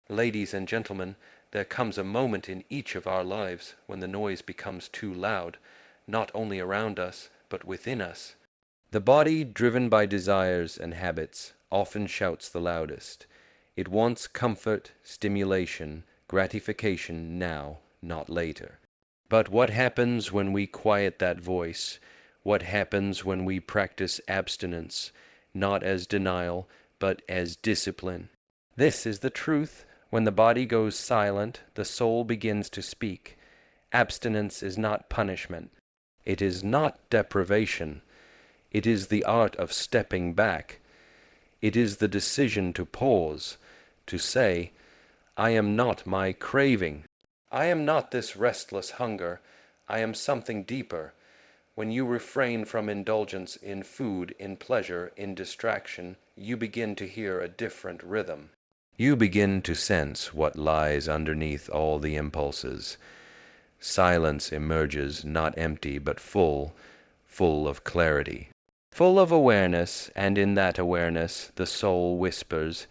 Ladies and gentlemen, there comes a moment in each of our lives when the noise becomes too loud, not only around us, but within us. The body, driven by desires and habits, often shouts the loudest. It wants comfort, stimulation, gratification now, not later. But what happens when we quiet that voice? What happens when we practice abstinence, not as denial, but as discipline? This is the truth. When the body goes silent, the soul begins to speak. Abstinence is not punishment. It is not deprivation. It is the art of stepping back. It is the decision to pause, to say, I am not my craving. I am not this restless hunger. I am something deeper. When you refrain from indulgence in food, in pleasure, in distraction, you begin to hear a different rhythm. You begin to sense what lies underneath all the impulses. Silence emerges, not empty, but full of clarity. Full of awareness, and in that awareness the soul whispers.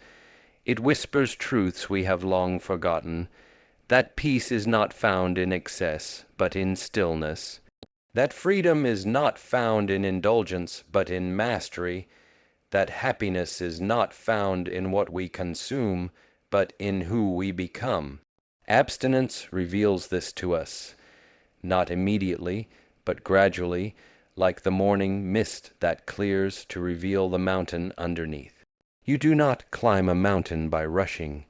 It whispers truths we have long forgotten. That peace is not found in excess, but in stillness. That freedom is not found in indulgence, but in mastery. That happiness is not found in what we consume, but in who we become. Abstinence reveals this to us, not immediately, but gradually, like the morning mist that clears to reveal the mountain underneath. You do not climb a mountain by rushing.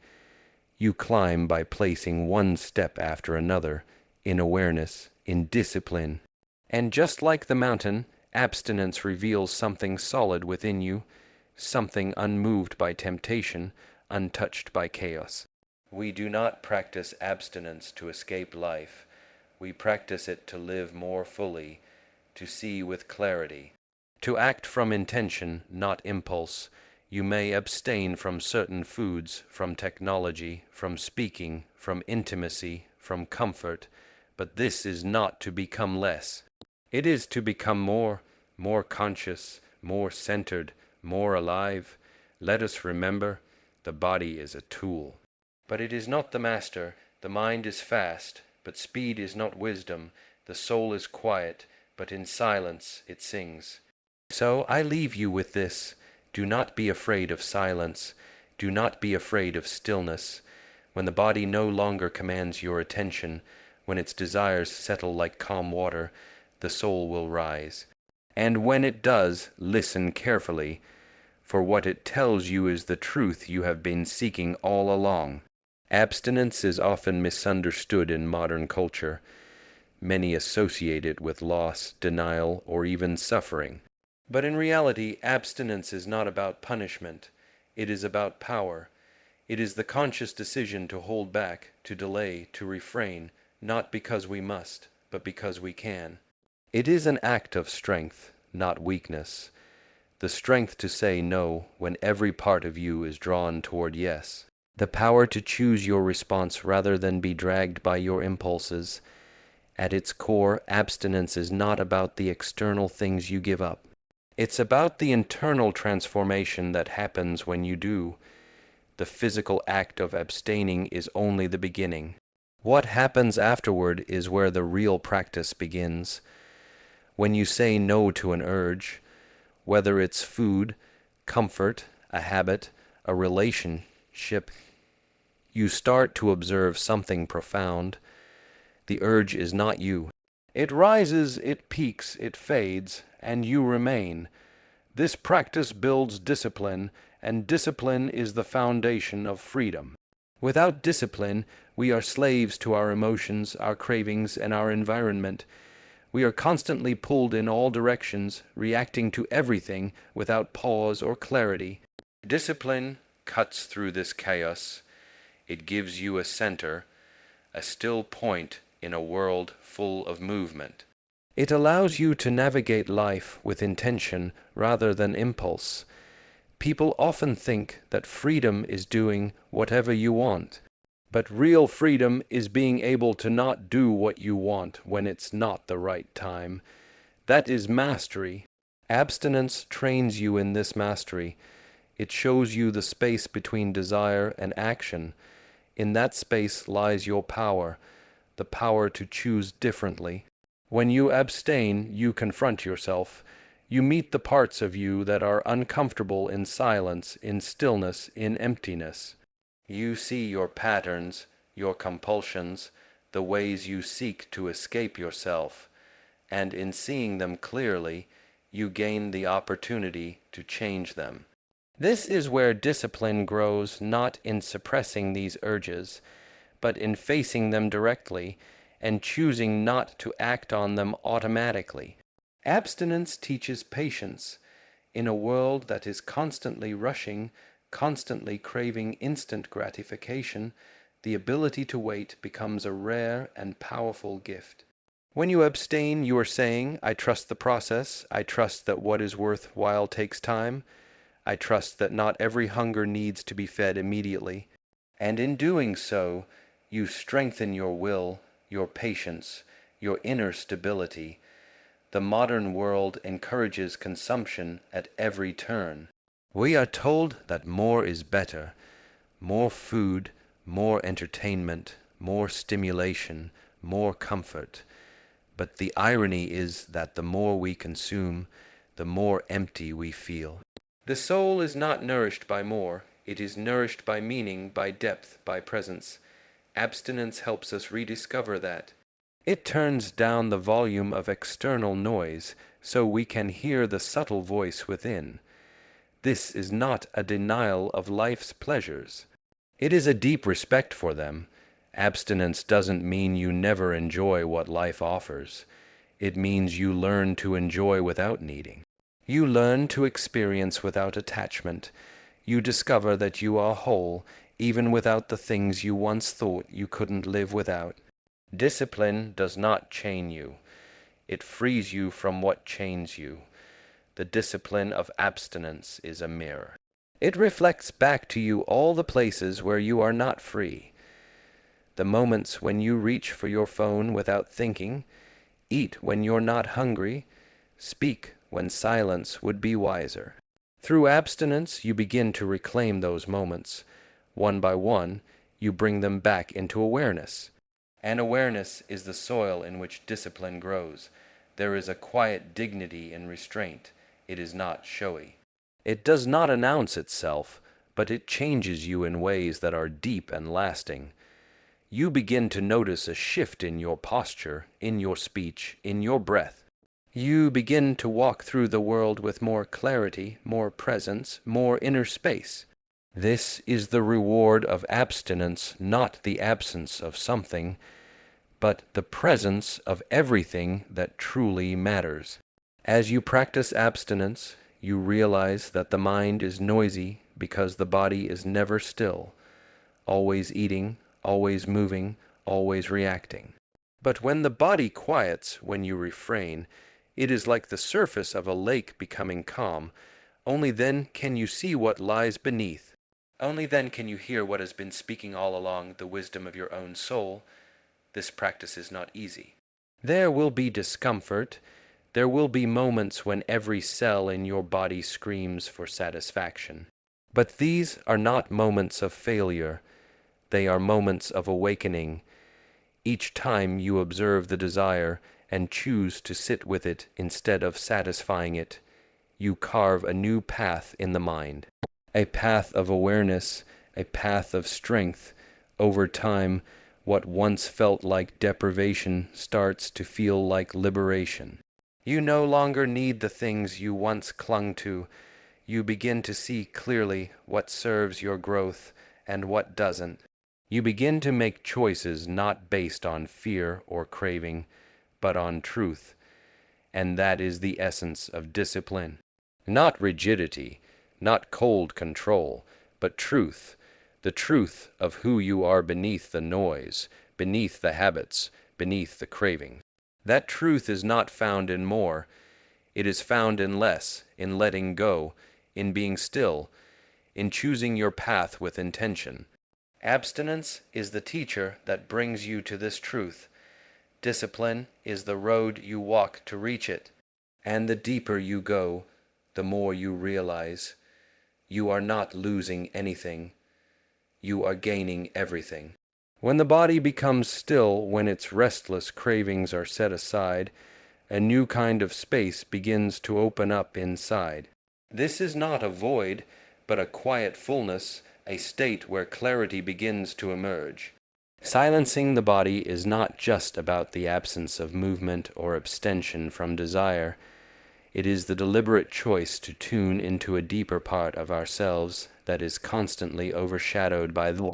You climb by placing one step after another, in awareness, in discipline. And just like the mountain, abstinence reveals something solid within you, something unmoved by temptation, untouched by chaos. We do not practice abstinence to escape life. We practice it to live more fully, to see with clarity, to act from intention, not impulse. You may abstain from certain foods, from technology, from speaking, from intimacy, from comfort, but this is not to become less. It is to become more conscious, more centered, more alive. Let us remember, the body is a tool. But it is not the master. The mind is fast, but speed is not wisdom. The soul is quiet, but in silence it sings. So I leave you with this. Do not be afraid of silence. Do not be afraid of stillness. When the body no longer commands your attention, when its desires settle like calm water, the soul will rise. And when it does, listen carefully, for what it tells you is the truth you have been seeking all along. Abstinence is often misunderstood in modern culture. Many associate it with loss, denial, or even suffering. But in reality, abstinence is not about punishment. It is about power. It is the conscious decision to hold back, to delay, to refrain, not because we must, but because we can. It is an act of strength, not weakness. The strength to say no when every part of you is drawn toward yes. The power to choose your response rather than be dragged by your impulses. At its core, abstinence is not about the external things you give up. It's about the internal transformation that happens when you do. The physical act of abstaining is only the beginning. What happens afterward is where the real practice begins. When you say no to an urge, whether it's food, comfort, a habit, a relationship, you start to observe something profound. The urge is not you. It rises, it peaks, it fades, and you remain. This practice builds discipline, and discipline is the foundation of freedom. Without discipline, we are slaves to our emotions, our cravings, and our environment. We are constantly pulled in all directions, reacting to everything without pause or clarity. Discipline cuts through this chaos. It gives you a center, a still point in a world full of movement. It allows you to navigate life with intention rather than impulse. People often think that freedom is doing whatever you want. But real freedom is being able to not do what you want when it's not the right time. That is mastery. Abstinence trains you in this mastery. It shows you the space between desire and action. In that space lies your power, the power to choose differently. When you abstain, you confront yourself. You meet the parts of you that are uncomfortable in silence, in stillness, in emptiness. You see your patterns, your compulsions, the ways you seek to escape yourself, and in seeing them clearly, you gain the opportunity to change them. This is where discipline grows, not in suppressing these urges, but in facing them directly and choosing not to act on them automatically. Abstinence teaches patience. In a world that is constantly rushing, constantly craving instant gratification, the ability to wait becomes a rare and powerful gift. When you abstain, you are saying, I trust the process, I trust that what is worthwhile takes time, I trust that not every hunger needs to be fed immediately. And in doing so, you strengthen your will, your patience, your inner stability. The modern world encourages consumption at every turn. We are told that more is better, more food, more entertainment, more stimulation, more comfort. But the irony is that the more we consume, the more empty we feel. The soul is not nourished by more, it is nourished by meaning, by depth, by presence. Abstinence helps us rediscover that. It turns down the volume of external noise so we can hear the subtle voice within. This is not a denial of life's pleasures. It is a deep respect for them. Abstinence doesn't mean you never enjoy what life offers. It means you learn to enjoy without needing. You learn to experience without attachment. You discover that you are whole, even without the things you once thought you couldn't live without. Discipline does not chain you. It frees you from what chains you. The discipline of abstinence is a mirror. It reflects back to you all the places where you are not free. The moments when you reach for your phone without thinking, eat when you're not hungry, speak when silence would be wiser. Through abstinence, you begin to reclaim those moments. One by one, you bring them back into awareness. And awareness is the soil in which discipline grows. There is a quiet dignity in restraint. It is not showy. It does not announce itself, but it changes you in ways that are deep and lasting. You begin to notice a shift in your posture, in your speech, in your breath. You begin to walk through the world with more clarity, more presence, more inner space. This is the reward of abstinence, not the absence of something, but the presence of everything that truly matters. As you practice abstinence, you realize that the mind is noisy because the body is never still, always eating, always moving, always reacting. But when the body quiets, when you refrain, it is like the surface of a lake becoming calm. Only then can you see what lies beneath. Only then can you hear what has been speaking all along, the wisdom of your own soul. This practice is not easy. There will be discomfort. There will be moments when every cell in your body screams for satisfaction. But these are not moments of failure. They are moments of awakening. Each time you observe the desire and choose to sit with it instead of satisfying it, you carve a new path in the mind. A path of awareness, a path of strength. Over time, what once felt like deprivation starts to feel like liberation. You no longer need the things you once clung to. You begin to see clearly what serves your growth and what doesn't. You begin to make choices not based on fear or craving, but on truth. And that is the essence of discipline. Not rigidity, not cold control, but truth. The truth of who you are beneath the noise, beneath the habits, beneath the craving. That truth is not found in more. It is found in less, in letting go, in being still, in choosing your path with intention. Abstinence is the teacher that brings you to this truth. Discipline is the road you walk to reach it. And the deeper you go, the more you realize you are not losing anything. you are gaining everything. When the body becomes still, when its restless cravings are set aside, a new kind of space begins to open up inside. This is not a void, but a quiet fullness, a state where clarity begins to emerge. Silencing the body is not just about the absence of movement or abstention from desire. It is the deliberate choice to tune into a deeper part of ourselves that is constantly overshadowed by the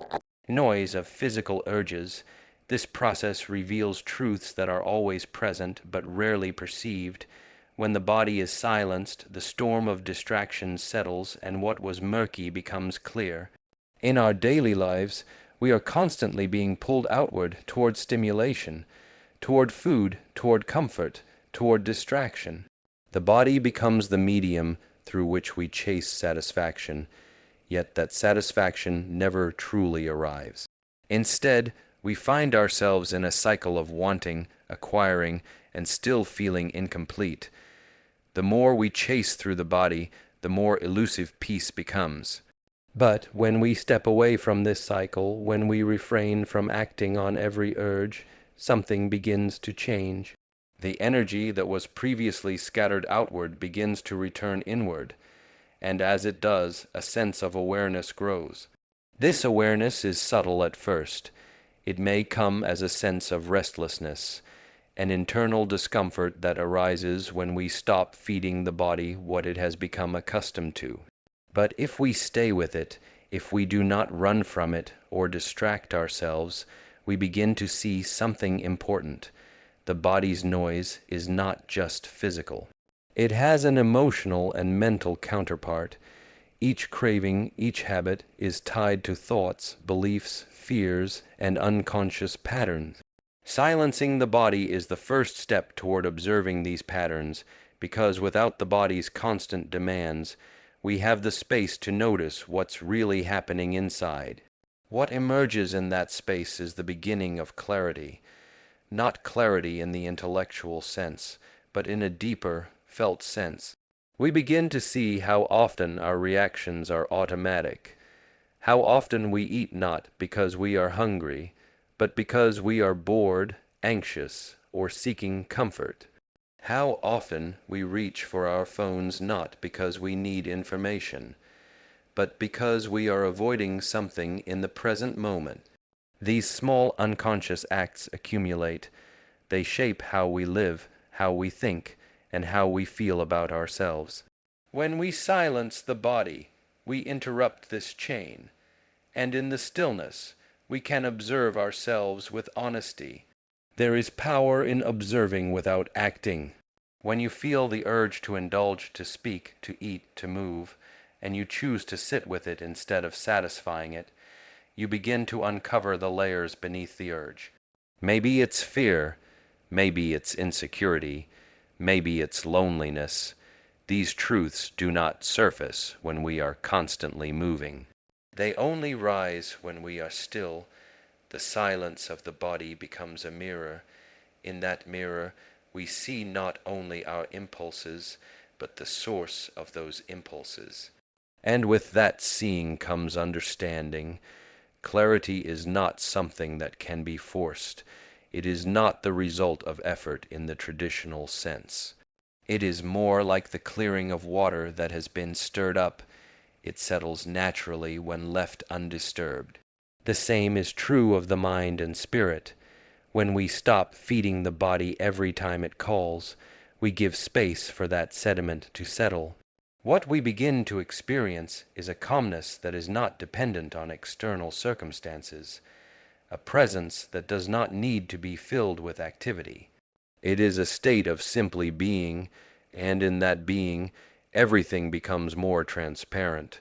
noise of physical urges. This process reveals truths that are always present but rarely perceived. When the body is silenced, the storm of distractions settles and what was murky becomes clear. In our daily lives, we are constantly being pulled outward toward stimulation, toward food, toward comfort, toward distraction. The body becomes the medium through which we chase satisfaction, yet that satisfaction never truly arrives. Instead, we find ourselves in a cycle of wanting, acquiring, and still feeling incomplete. The more we chase through the body, the more elusive peace becomes. But when we step away from this cycle, when we refrain from acting on every urge, something begins to change. The energy that was previously scattered outward begins to return inward, and as it does, a sense of awareness grows. This awareness is subtle at first. It may come as a sense of restlessness, an internal discomfort that arises when we stop feeding the body what it has become accustomed to. But if we stay with it, if we do not run from it or distract ourselves, we begin to see something important. The body's noise is not just physical. It has an emotional and mental counterpart. Each craving, each habit is tied to thoughts, beliefs, fears, and unconscious patterns. Silencing the body is the first step toward observing these patterns, because without the body's constant demands, we have the space to notice what's really happening inside. What emerges in that space is the beginning of clarity. Not clarity in the intellectual sense, but in a deeper, felt sense. We begin to see how often our reactions are automatic, how often we eat not because we are hungry, but because we are bored, anxious, or seeking comfort. How often we reach for our phones not because we need information, but because we are avoiding something in the present moment. These small unconscious acts accumulate. They shape how we live, how we think, and how we feel about ourselves. When we silence the body, we interrupt this chain, and in the stillness, we can observe ourselves with honesty. There is power in observing without acting. When you feel the urge to indulge, to speak, to eat, to move, and you choose to sit with it instead of satisfying it, you begin to uncover the layers beneath the urge. Maybe it's fear, maybe it's insecurity, maybe it's loneliness. These truths do not surface when we are constantly moving. They only rise when we are still. The silence of the body becomes a mirror. In that mirror, we see not only our impulses, but the source of those impulses. And with that seeing comes understanding. Clarity is not something that can be forced. It is not the result of effort in the traditional sense. It is more like the clearing of water that has been stirred up. It settles naturally when left undisturbed. The same is true of the mind and spirit. When we stop feeding the body every time it calls, we give space for that sediment to settle. What we begin to experience is a calmness that is not dependent on external circumstances, a presence that does not need to be filled with activity. It is a state of simply being, and in that being, everything becomes more transparent.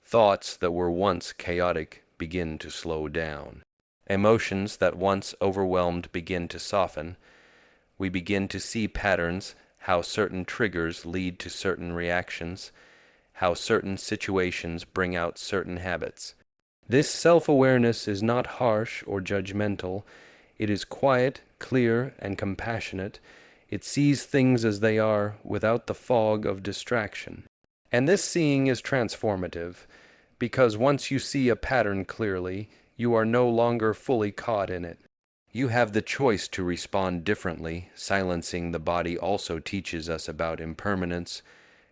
Thoughts that were once chaotic begin to slow down. Emotions that once overwhelmed begin to soften. We begin to see patterns, how certain triggers lead to certain reactions, how certain situations bring out certain habits. This self-awareness is not harsh or judgmental. It is quiet, clear, and compassionate. It sees things as they are without the fog of distraction. And this seeing is transformative. because once you see a pattern clearly, you are no longer fully caught in it. You have the choice to respond differently. Silencing the body also teaches us about impermanence.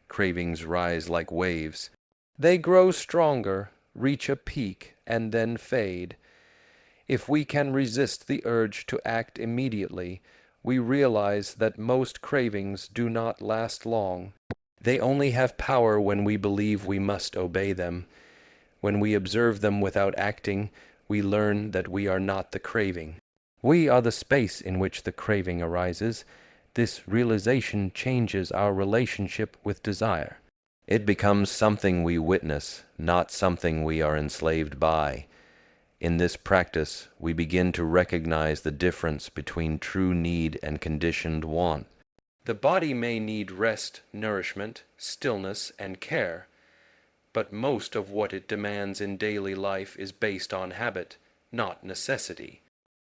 Cravings rise like waves. They grow stronger, reach a peak, and then fade. If we can resist the urge to act immediately, we realize that most cravings do not last long. They only have power when we believe we must obey them. When we observe them without acting, we learn that we are not the craving. We are the space in which the craving arises. This realization changes our relationship with desire. It becomes something we witness, not something we are enslaved by. In this practice, we begin to recognize the difference between true need and conditioned want. The body may need rest, nourishment, stillness, and care, but most of what it demands in daily life is based on habit, not necessity.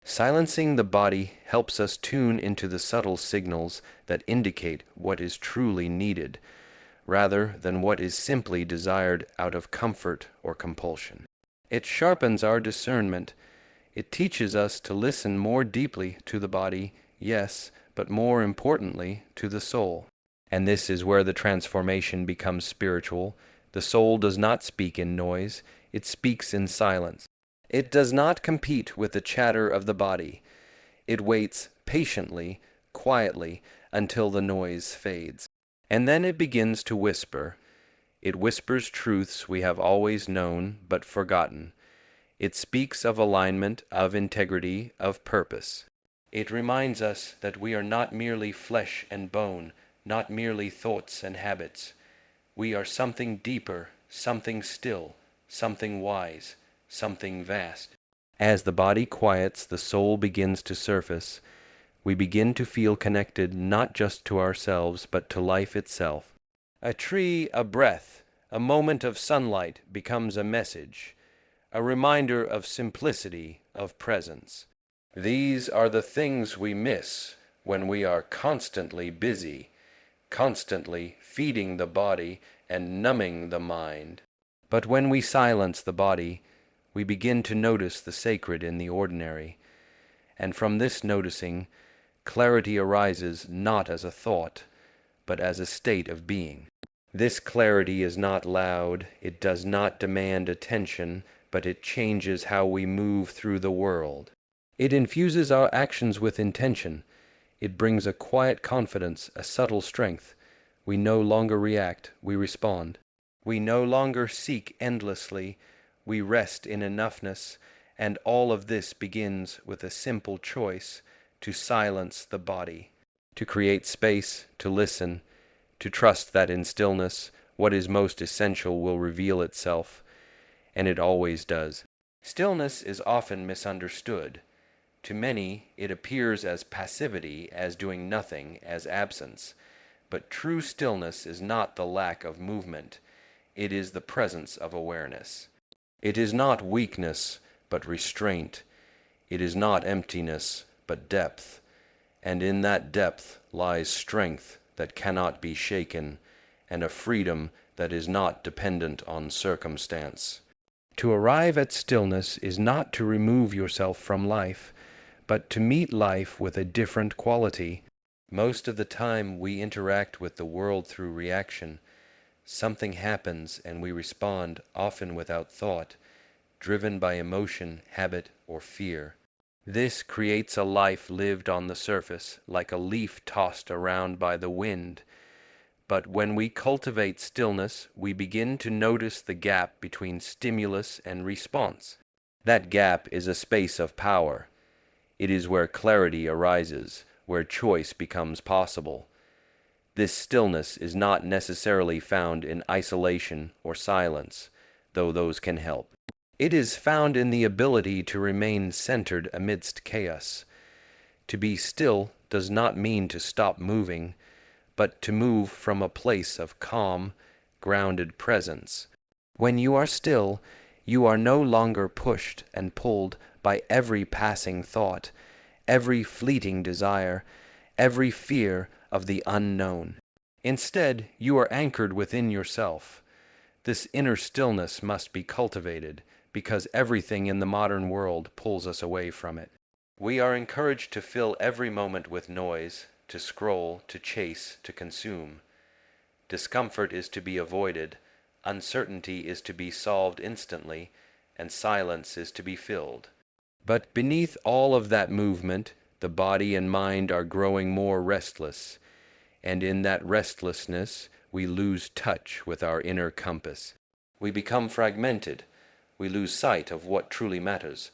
Silencing the body helps us tune into the subtle signals that indicate what is truly needed, rather than what is simply desired out of comfort or compulsion. It sharpens our discernment. It teaches us to listen more deeply to the body, yes, but more importantly, to the soul. And this is where the transformation becomes spiritual. The soul does not speak in noise, it speaks in silence. It does not compete with the chatter of the body. It waits patiently, quietly, until the noise fades. And then it begins to whisper. It whispers truths we have always known but forgotten. It speaks of alignment, of integrity, of purpose. It reminds us that we are not merely flesh and bone, not merely thoughts and habits. We are something deeper, something still, something wise, something vast. As the body quiets, the soul begins to surface. We begin to feel connected not just to ourselves, but to life itself. A tree, a breath, a moment of sunlight becomes a message, a reminder of simplicity, of presence. These are the things we miss when we are constantly busy, constantly feeding the body and numbing the mind. But when we silence the body, we begin to notice the sacred in the ordinary. And from this noticing, clarity arises not as a thought, but as a state of being. This clarity is not loud, it does not demand attention, but it changes how we move through the world. It infuses our actions with intention. It brings a quiet confidence, a subtle strength. We no longer react, we respond. We no longer seek endlessly, we rest in enoughness, and all of this begins with a simple choice to silence the body, to create space, to listen, to trust that in stillness, what is most essential will reveal itself, and it always does. Stillness is often misunderstood. To many, it appears as passivity, as doing nothing, as absence. But true stillness is not the lack of movement. It is the presence of awareness. It is not weakness, but restraint. It is not emptiness, but depth. And in that depth lies strength that cannot be shaken, and a freedom that is not dependent on circumstance. To arrive at stillness is not to remove yourself from life, but to meet life with a different quality. Most of the time we interact with the world through reaction. Something happens and we respond, often without thought, driven by emotion, habit, or fear. This creates a life lived on the surface, like a leaf tossed around by the wind. But when we cultivate stillness, we begin to notice the gap between stimulus and response. That gap is a space of power. It is where clarity arises, where choice becomes possible. This stillness is not necessarily found in isolation or silence, though those can help. It is found in the ability to remain centered amidst chaos. To be still does not mean to stop moving, but to move from a place of calm, grounded presence. When you are still, you are no longer pushed and pulled by every passing thought, every fleeting desire, every fear of the unknown. Instead, you are anchored within yourself. This inner stillness must be cultivated because everything in the modern world pulls us away from it. We are encouraged to fill every moment with noise, to scroll, to chase, to consume. Discomfort is to be avoided, uncertainty is to be solved instantly, and silence is to be filled. But beneath all of that movement, the body and mind are growing more restless, and in that restlessness we lose touch with our inner compass. We become fragmented, we lose sight of what truly matters.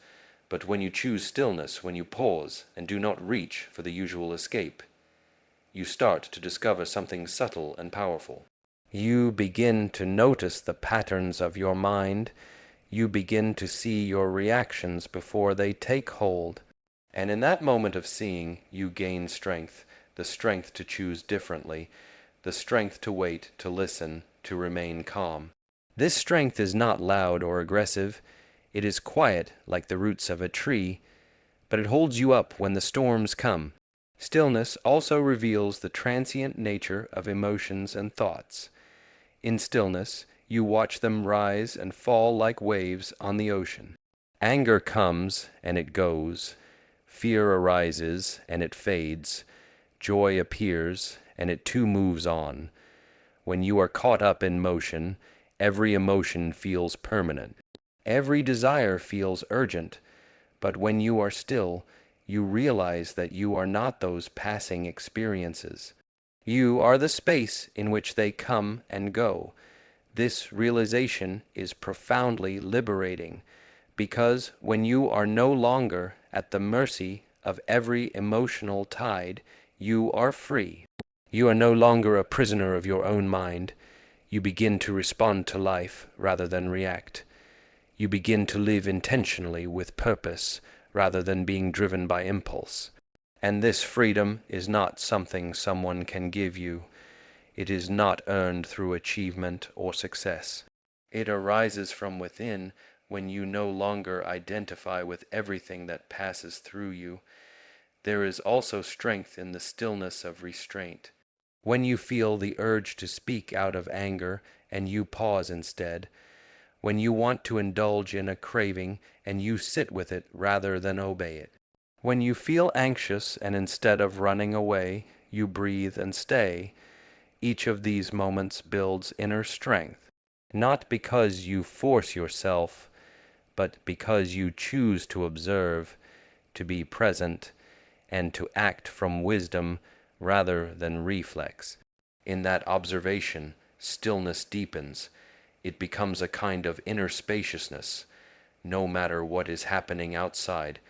But when you choose stillness, when you pause and do not reach for the usual escape, you start to discover something subtle and powerful. You begin to notice the patterns of your mind. You begin to see your reactions before they take hold. And in that moment of seeing, you gain strength, the strength to choose differently, the strength to wait, to listen, to remain calm. This strength is not loud or aggressive. It is quiet like the roots of a tree, but it holds you up when the storms come. Stillness also reveals the transient nature of emotions and thoughts. In stillness, you watch them rise and fall like waves on the ocean. Anger comes and it goes. Fear arises and it fades. Joy appears and it too moves on. When you are caught up in motion, every emotion feels permanent. Every desire feels urgent. But when you are still, you realize that you are not those passing experiences. You are the space in which they come and go. This realization is profoundly liberating because when you are no longer at the mercy of every emotional tide, you are free. You are no longer a prisoner of your own mind. You begin to respond to life rather than react. You begin to live intentionally with purpose rather than being driven by impulse. And this freedom is not something someone can give you. It is not earned through achievement or success. It arises from within when you no longer identify with everything that passes through you. There is also strength in the stillness of restraint. When you feel the urge to speak out of anger and you pause instead, when you want to indulge in a craving and you sit with it rather than obey it. When you feel anxious and instead of running away, you breathe and stay, each of these moments builds inner strength, not because you force yourself, but because you choose to observe, to be present, and to act from wisdom rather than reflex. In that observation, stillness deepens. It becomes a kind of inner spaciousness. No matter what is happening outside,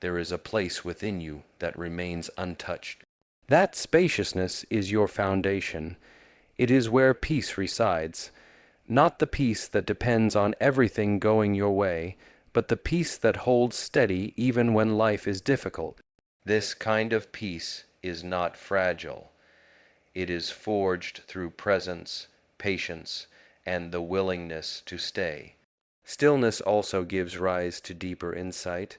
there is a place within you that remains untouched. That spaciousness is your foundation. It is where peace resides. Not the peace that depends on everything going your way, but the peace that holds steady even when life is difficult. This kind of peace is not fragile. It is forged through presence, patience, and the willingness to stay. Stillness also gives rise to deeper insight.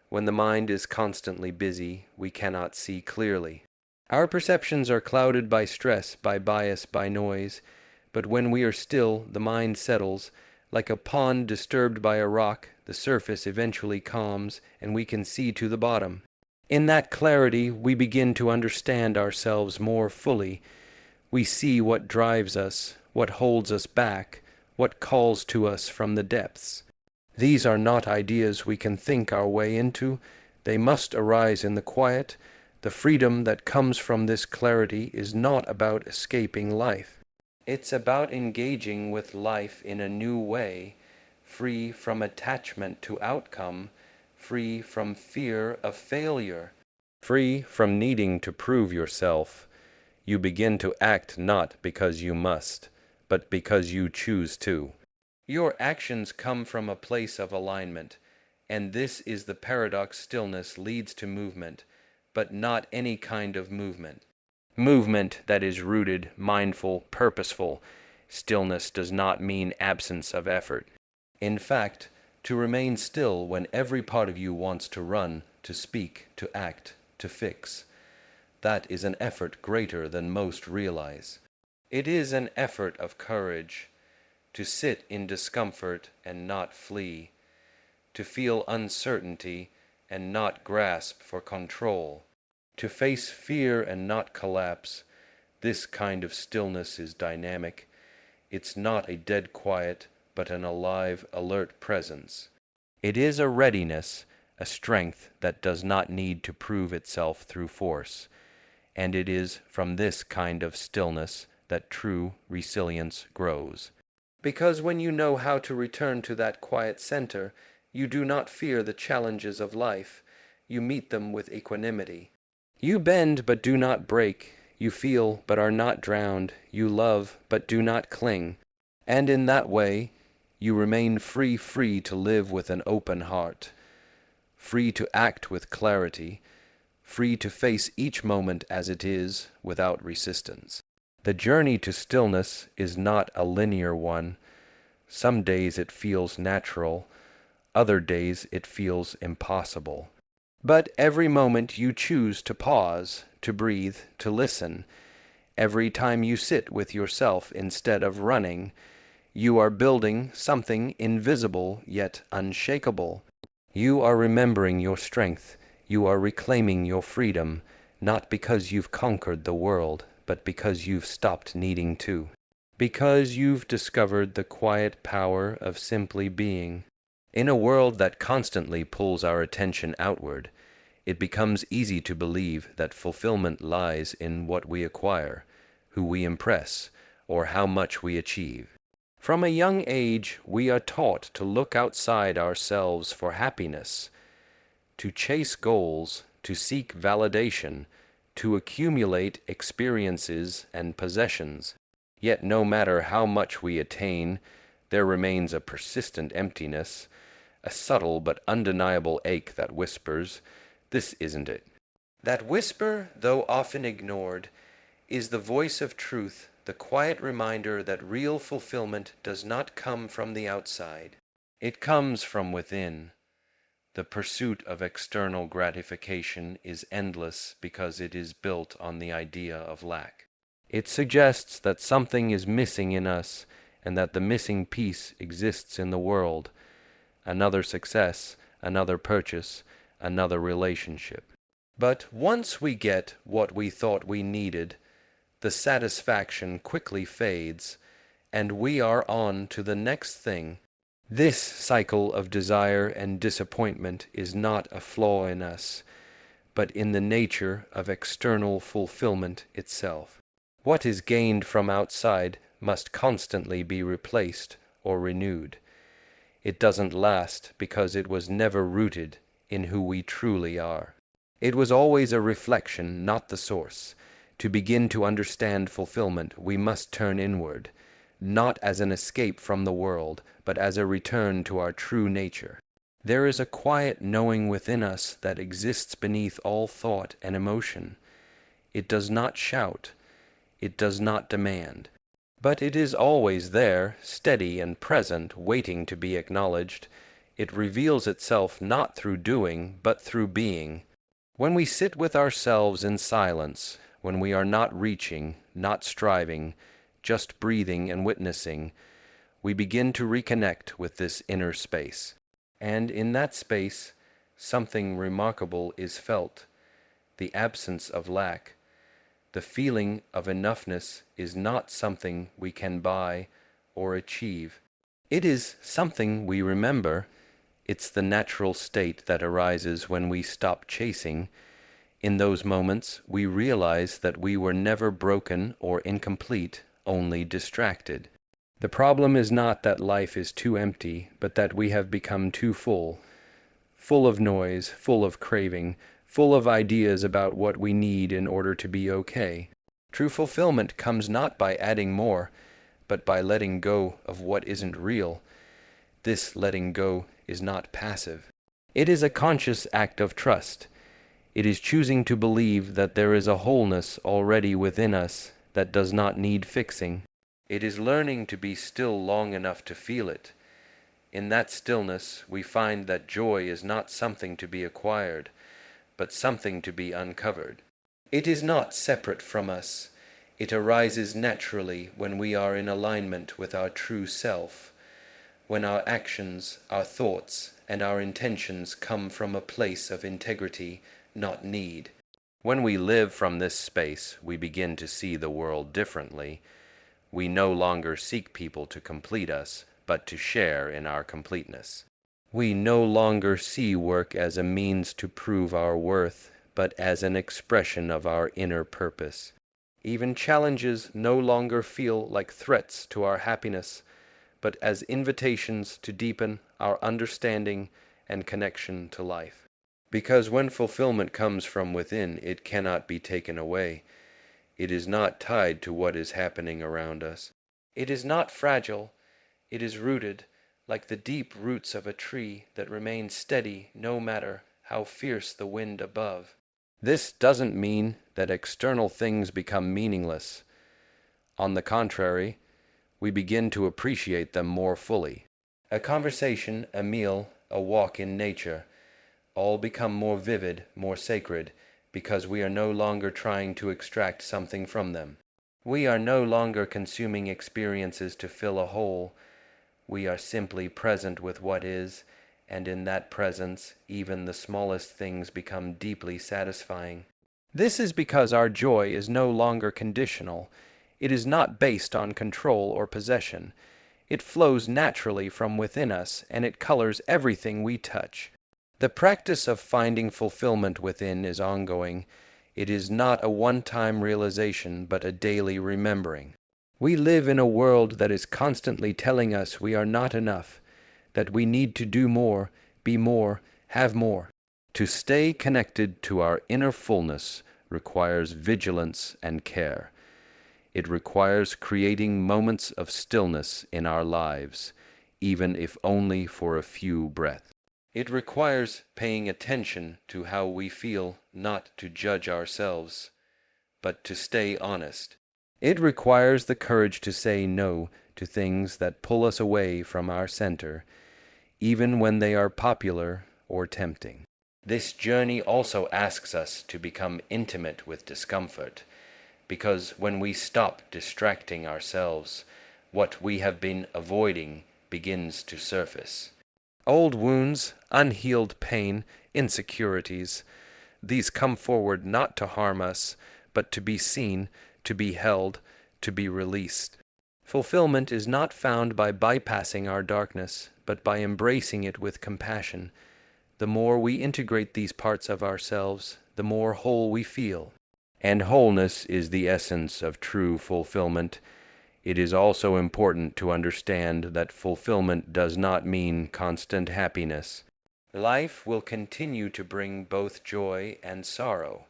When the mind is constantly busy, we cannot see clearly. Our perceptions are clouded by stress, by bias, by noise, but when we are still, the mind settles. Like a pond disturbed by a rock, the surface eventually calms, and we can see to the bottom. In that clarity, we begin to understand ourselves more fully. We see what drives us, what holds us back, what calls to us from the depths. These are not ideas we can think our way into. They must arise in the quiet. The freedom that comes from this clarity is not about escaping life. It's about engaging with life in a new way, free from attachment to outcome, free from fear of failure, free from needing to prove yourself. You begin to act not because you must, but because you choose to. Your actions come from a place of alignment, and this is the paradox. Stillness leads to movement, but not any kind of movement. Movement that is rooted, mindful, purposeful. Stillness does not mean absence of effort. In fact, to remain still when every part of you wants to run, to speak, to act, to fix, that is an effort greater than most realize. It is an effort of courage to sit in discomfort and not flee, to feel uncertainty and not grasp for control, to face fear and not collapse. This kind of stillness is dynamic. It's not a dead quiet, but an alive, alert presence. It is a readiness, a strength that does not need to prove itself through force. And it is from this kind of stillness that true resilience grows. Because when you know how to return to that quiet center, you do not fear the challenges of life. You meet them with equanimity. You bend but do not break. You feel but are not drowned. You love but do not cling. And in that way, you remain free to live with an open heart, free to act with clarity, free to face each moment as it is without resistance. The journey to stillness is not a linear one. Some days it feels natural, other days it feels impossible. But every moment you choose to pause, to breathe, to listen, every time you sit with yourself instead of running, you are building something invisible yet unshakable. You are remembering your strength. You are reclaiming your freedom, not because you've conquered the world, but because you've stopped needing to. Because you've discovered the quiet power of simply being. In a world that constantly pulls our attention outward, it becomes easy to believe that fulfillment lies in what we acquire, who we impress, or how much we achieve. From a young age, we are taught to look outside ourselves for happiness, to chase goals, to seek validation, to accumulate experiences and possessions. Yet no matter how much we attain, there remains a persistent emptiness, a subtle but undeniable ache that whispers, "This isn't it." That whisper, though often ignored, is the voice of truth, the quiet reminder that real fulfillment does not come from the outside. It comes from within. The pursuit of external gratification is endless because it is built on the idea of lack. It suggests that something is missing in us and that the missing piece exists in the world. Another success, another purchase, another relationship. But once we get what we thought we needed, the satisfaction quickly fades, and we are on to the next thing. This cycle of desire and disappointment is not a flaw in us, but in the nature of external fulfillment itself. What is gained from outside must constantly be replaced or renewed. It doesn't last because it was never rooted in who we truly are. It was always a reflection, not the source. To begin to understand fulfillment, we must turn inward, not as an escape from the world, but as a return to our true nature. There is a quiet knowing within us that exists beneath all thought and emotion. It does not shout, it does not demand, but it is always there, steady and present, waiting to be acknowledged. It reveals itself not through doing, but through being. When we sit with ourselves in silence, when we are not reaching, not striving, just breathing and witnessing, we begin to reconnect with this inner space. And in that space, something remarkable is felt. The absence of lack. The feeling of enoughness is not something we can buy or achieve. It is something we remember. It's the natural state that arises when we stop chasing. In those moments, we realize that we were never broken or incomplete, only distracted. The problem is not that life is too empty, but that we have become too full. Full of noise, full of craving, full of ideas about what we need in order to be okay. True fulfillment comes not by adding more, but by letting go of what isn't real. This letting go is not passive. It is a conscious act of trust. It is choosing to believe that there is a wholeness already within us that does not need fixing. It is learning to be still long enough to feel it. In that stillness, we find that joy is not something to be acquired, but something to be uncovered. It is not separate from us. It arises naturally when we are in alignment with our true self, when our actions, our thoughts, and our intentions come from a place of integrity, not need. When we live from this space, we begin to see the world differently. We no longer seek people to complete us, but to share in our completeness. We no longer see work as a means to prove our worth, but as an expression of our inner purpose. Even challenges no longer feel like threats to our happiness, but as invitations to deepen our understanding and connection to life. Because when fulfillment comes from within, it cannot be taken away. It is not tied to what is happening around us. It is not fragile. It is rooted, like the deep roots of a tree that remain steady no matter how fierce the wind above. This doesn't mean that external things become meaningless. On the contrary, we begin to appreciate them more fully. A conversation, a meal, a walk in nature, all become more vivid, more sacred, because we are no longer trying to extract something from them. We are no longer consuming experiences to fill a hole. We are simply present with what is, and in that presence, even the smallest things become deeply satisfying. This is because our joy is no longer conditional. It is not based on control or possession. It flows naturally from within us, and it colors everything we touch. The practice of finding fulfillment within is ongoing. It is not a one-time realization, but a daily remembering. We live in a world that is constantly telling us we are not enough, that we need to do more, be more, have more. To stay connected to our inner fullness requires vigilance and care. It requires creating moments of stillness in our lives, even if only for a few breaths. It requires paying attention to how we feel, not to judge ourselves, but to stay honest. It requires the courage to say no to things that pull us away from our center, even when they are popular or tempting. This journey also asks us to become intimate with discomfort, because when we stop distracting ourselves, what we have been avoiding begins to surface. Old wounds, unhealed pain, insecurities, these come forward not to harm us, but to be seen, to be held, to be released. Fulfillment is not found by bypassing our darkness, but by embracing it with compassion. The more we integrate these parts of ourselves, the more whole we feel. And wholeness is the essence of true fulfillment. It is also important to understand that fulfillment does not mean constant happiness. Life will continue to bring both joy and sorrow,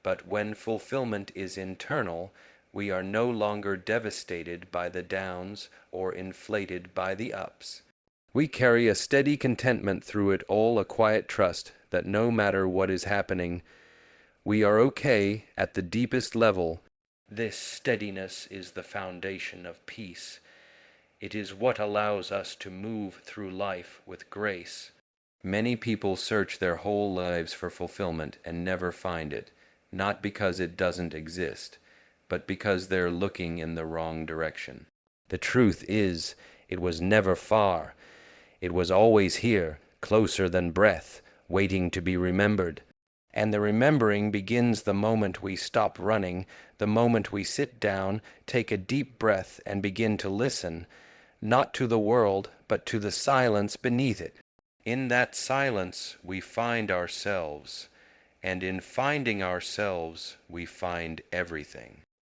but when fulfillment is internal, we are no longer devastated by the downs or inflated by the ups. We carry a steady contentment through it all, a quiet trust that no matter what is happening, we are okay at the deepest level. This steadiness is the foundation of peace. It is what allows us to move through life with grace. Many people search their whole lives for fulfillment and never find it, not because it doesn't exist, but because they're looking in the wrong direction. The truth is, it was never far. It was always here, closer than breath, waiting to be remembered. And the remembering begins the moment we stop running, the moment we sit down, take a deep breath, and begin to listen, not to the world, but to the silence beneath it. In that silence, we find ourselves, and in finding ourselves, we find everything.